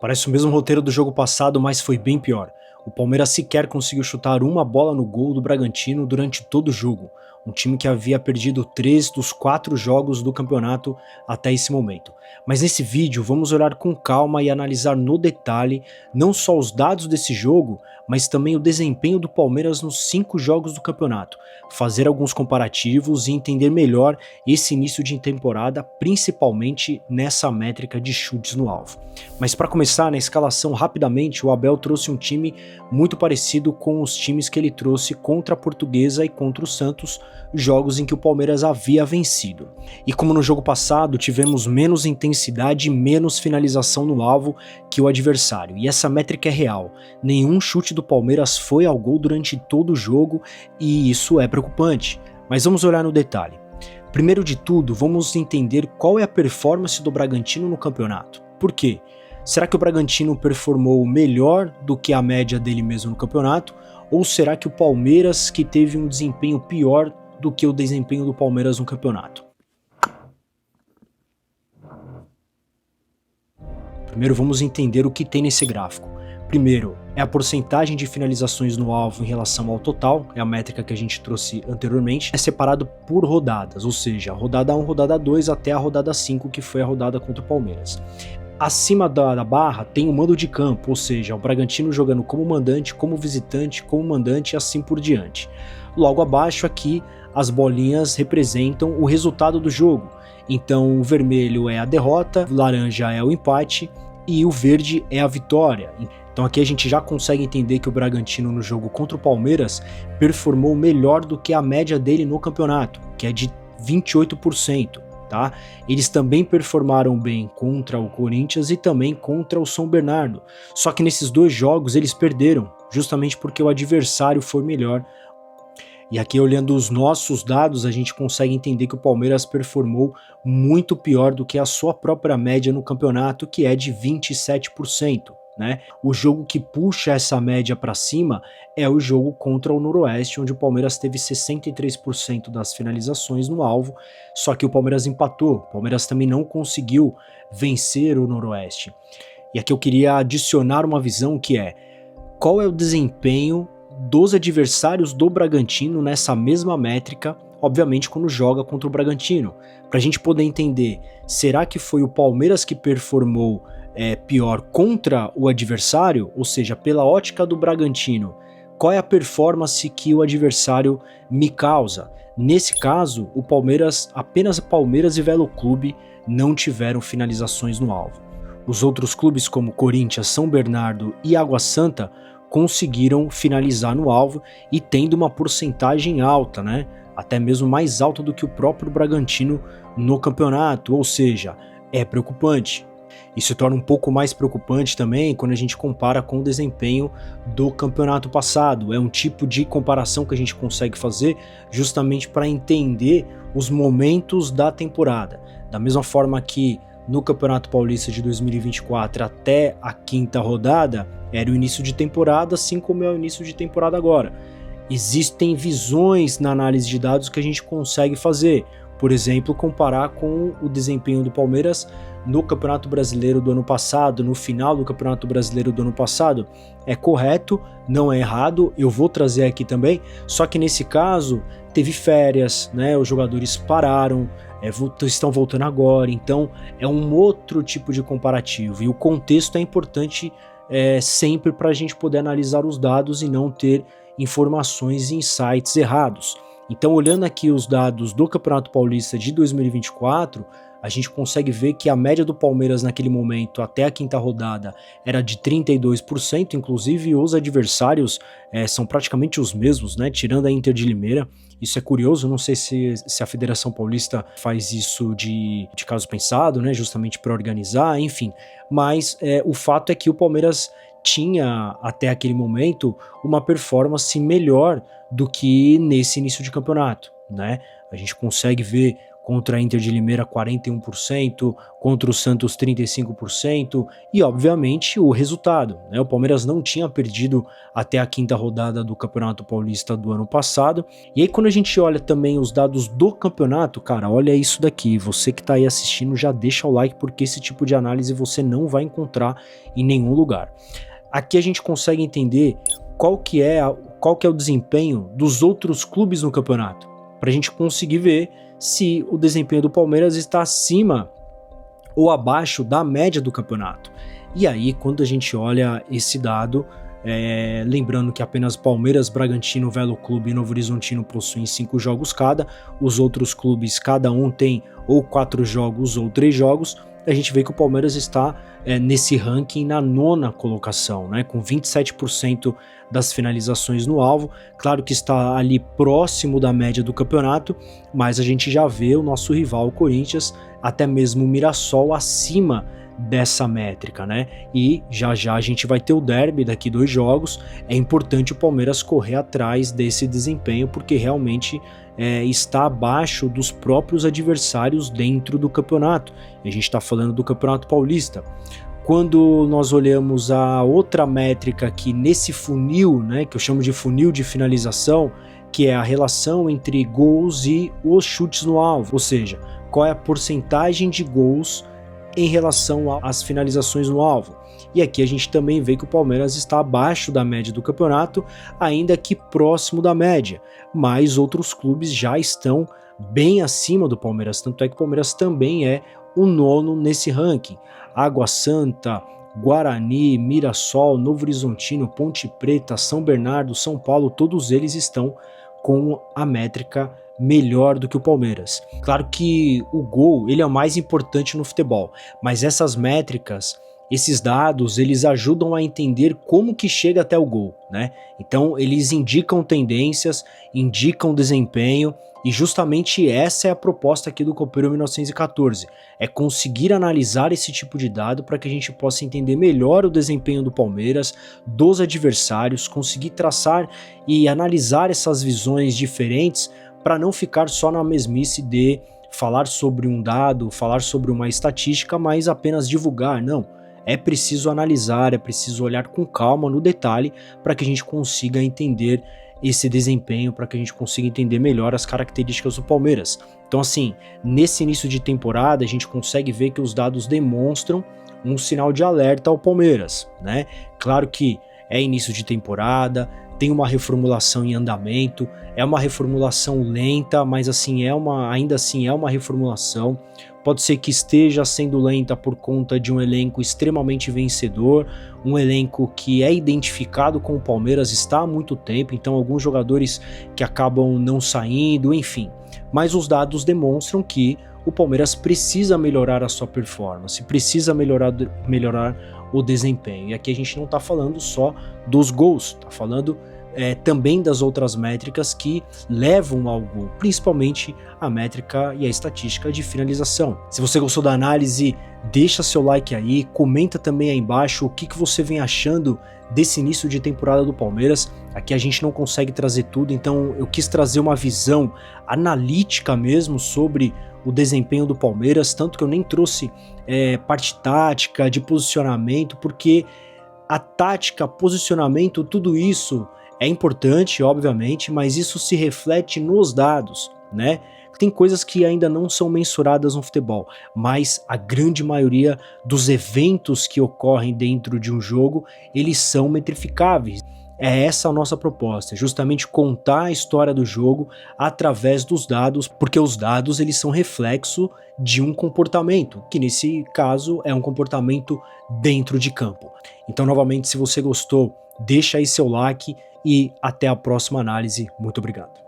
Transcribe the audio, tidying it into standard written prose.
Parece o mesmo roteiro do jogo passado, mas foi bem pior. O Palmeiras sequer conseguiu chutar uma bola no gol do Bragantino durante todo o jogo, um time que havia perdido 3 dos 4 jogos do campeonato até esse momento. Mas nesse vídeo vamos olhar com calma e analisar no detalhe não só os dados desse jogo, mas também o desempenho do Palmeiras nos 5 jogos do campeonato, fazer alguns comparativos e entender melhor esse início de temporada, principalmente nessa métrica de chutes no alvo. Mas para começar, na escalação rapidamente, o Abel trouxe um time muito parecido com os times que ele trouxe contra a Portuguesa e contra o Santos, jogos em que o Palmeiras havia vencido. E como no jogo passado, tivemos menos intensidade e menos finalização no alvo que o adversário, e essa métrica é real. Nenhum chute do Palmeiras foi ao gol durante todo o jogo e isso é preocupante. Mas vamos olhar no detalhe. Primeiro de tudo, vamos entender qual é a performance do Bragantino no campeonato. Por quê? Será que o Bragantino performou melhor do que a média dele mesmo no campeonato? Ou será que o Palmeiras que teve um desempenho pior do que o desempenho do Palmeiras no campeonato? Primeiro vamos entender o que tem nesse gráfico. Primeiro, é a porcentagem de finalizações no alvo em relação ao total, é a métrica que a gente trouxe anteriormente, é separado por rodadas, ou seja, rodada 1, rodada 2 até a rodada 5, que foi a rodada contra o Palmeiras. Acima da barra tem o mando de campo, ou seja, o Bragantino jogando como mandante, como visitante, como mandante e assim por diante. Logo abaixo aqui, as bolinhas representam o resultado do jogo. Então o vermelho é a derrota, o laranja é o empate e o verde é a vitória. Então aqui a gente já consegue entender que o Bragantino no jogo contra o Palmeiras performou melhor do que a média dele no campeonato, que é de 28%. Tá? Eles também performaram bem contra o Corinthians e também contra o São Bernardo, só que nesses dois jogos eles perderam, justamente porque o adversário foi melhor. E aqui olhando os nossos dados a gente consegue entender que o Palmeiras performou muito pior do que a sua própria média no campeonato, que é de 27%. Né? O jogo que puxa essa média para cima é o jogo contra o Noroeste, onde o Palmeiras teve 63% das finalizações no alvo, só que o Palmeiras empatou, o Palmeiras também não conseguiu vencer o Noroeste. E aqui eu queria adicionar uma visão que é, qual é o desempenho dos adversários do Bragantino nessa mesma métrica, obviamente quando joga contra o Bragantino, para a gente poder entender, será que foi o Palmeiras que performou pior contra o adversário, ou seja, pela ótica do Bragantino, qual é a performance que o adversário me causa? Nesse caso, o Palmeiras, apenas Palmeiras e Velo Clube não tiveram finalizações no alvo. Os outros clubes como Corinthians, São Bernardo e Água Santa conseguiram finalizar no alvo e tendo uma porcentagem alta, né? Até mesmo mais alta do que o próprio Bragantino no campeonato, ou seja, é preocupante. Isso se torna um pouco mais preocupante também quando a gente compara com o desempenho do campeonato passado. É um tipo de comparação que a gente consegue fazer justamente para entender os momentos da temporada. Da mesma forma que no Campeonato Paulista de 2024 até a 5ª rodada era o início de temporada, assim como é o início de temporada agora. Existem visões na análise de dados que a gente consegue fazer. Por exemplo, comparar com o desempenho do Palmeiras no Campeonato Brasileiro do ano passado, no final do Campeonato Brasileiro do ano passado. É correto, não é errado, eu vou trazer aqui também, só que nesse caso teve férias, né? Os jogadores pararam, estão voltando agora, então é um outro tipo de comparativo e o contexto é importante sempre para a gente poder analisar os dados e não ter informações e insights errados. Então, olhando aqui os dados do Campeonato Paulista de 2024, a gente consegue ver que a média do Palmeiras naquele momento, até a 5ª rodada, era de 32%, inclusive os adversários são praticamente os mesmos, né? Tirando a Inter de Limeira. Isso é curioso, não sei se a Federação Paulista faz isso de caso pensado, né? Justamente para organizar, enfim. Mas o fato é que o Palmeiras tinha, até aquele momento, uma performance melhor do que nesse início de campeonato, né? A gente consegue ver contra a Inter de Limeira 41%, contra o Santos 35% e obviamente o resultado, né? O Palmeiras não tinha perdido até a quinta rodada do Campeonato Paulista do ano passado. E aí quando a gente olha também os dados do campeonato, cara, olha isso daqui, você que tá aí assistindo já deixa o like porque esse tipo de análise você não vai encontrar em nenhum lugar. Aqui a gente consegue entender qual que é o desempenho dos outros clubes no campeonato, para a gente conseguir ver se o desempenho do Palmeiras está acima ou abaixo da média do campeonato. E aí, quando a gente olha esse dado, lembrando que apenas Palmeiras, Bragantino, Velo Clube e Novo Horizontino possuem 5 jogos cada, os outros clubes cada um tem ou 4 jogos ou 3 jogos, a gente vê que o Palmeiras está nesse ranking na 9ª colocação, né, com 27% das finalizações no alvo. Claro que está ali próximo da média do campeonato, mas a gente já vê o nosso rival, o Corinthians, até mesmo o Mirassol acima dessa métrica, né? E já já a gente vai ter o derby daqui 2 jogos. É importante o Palmeiras correr atrás desse desempenho, porque realmente está abaixo dos próprios adversários dentro do campeonato. E a gente está falando do Campeonato Paulista. Quando nós olhamos a outra métrica aqui nesse funil, né, que eu chamo de funil de finalização, que é a relação entre gols e os chutes no alvo, ou seja, qual é a porcentagem de gols em relação às finalizações no alvo. E aqui a gente também vê que o Palmeiras está abaixo da média do campeonato, ainda que próximo da média, mas outros clubes já estão bem acima do Palmeiras, tanto é que o Palmeiras também é o 9º nesse ranking. Água Santa, Guarani, Mirassol, Novo Horizontino, Ponte Preta, São Bernardo, São Paulo, todos eles estão com a métrica melhor do que o Palmeiras. Claro que o gol ele é o mais importante no futebol, mas essas métricas, esses dados, eles ajudam a entender como que chega até o gol, né? Então eles indicam tendências, indicam desempenho, e justamente essa é a proposta aqui do Copeiro 1914, é conseguir analisar esse tipo de dado para que a gente possa entender melhor o desempenho do Palmeiras, dos adversários, conseguir traçar e analisar essas visões diferentes para não ficar só na mesmice de falar sobre um dado, falar sobre uma estatística, mas apenas divulgar, não. É preciso analisar, é preciso olhar com calma no detalhe para que a gente consiga entender esse desempenho, para que a gente consiga entender melhor as características do Palmeiras. Então assim, nesse início de temporada a gente consegue ver que os dados demonstram um sinal de alerta ao Palmeiras, né? Claro que é início de temporada, tem uma reformulação em andamento, é uma reformulação lenta, mas assim ainda assim é uma reformulação. Pode ser que esteja sendo lenta por conta de um elenco extremamente vencedor, um elenco que é identificado com o Palmeiras está há muito tempo, então alguns jogadores que acabam não saindo, enfim. Mas os dados demonstram que o Palmeiras precisa melhorar a sua performance, precisa melhorar o desempenho. E aqui a gente não está falando só dos gols, está falando também das outras métricas que levam ao gol, principalmente a métrica e a estatística de finalização. Se você gostou da análise, deixa seu like aí, comenta também aí embaixo o que você vem achando desse início de temporada do Palmeiras. Aqui a gente não consegue trazer tudo, então eu quis trazer uma visão analítica mesmo sobre o desempenho do Palmeiras, tanto que eu nem trouxe parte tática, de posicionamento, porque a tática, posicionamento, tudo isso é importante, obviamente, mas isso se reflete nos dados, né? Tem coisas que ainda não são mensuradas no futebol, mas a grande maioria dos eventos que ocorrem dentro de um jogo, eles são metrificáveis. É essa a nossa proposta, justamente contar a história do jogo através dos dados, porque os dados eles são reflexo de um comportamento, que nesse caso é um comportamento dentro de campo. Então, novamente, se você gostou, deixa aí seu like e até a próxima análise. Muito obrigado.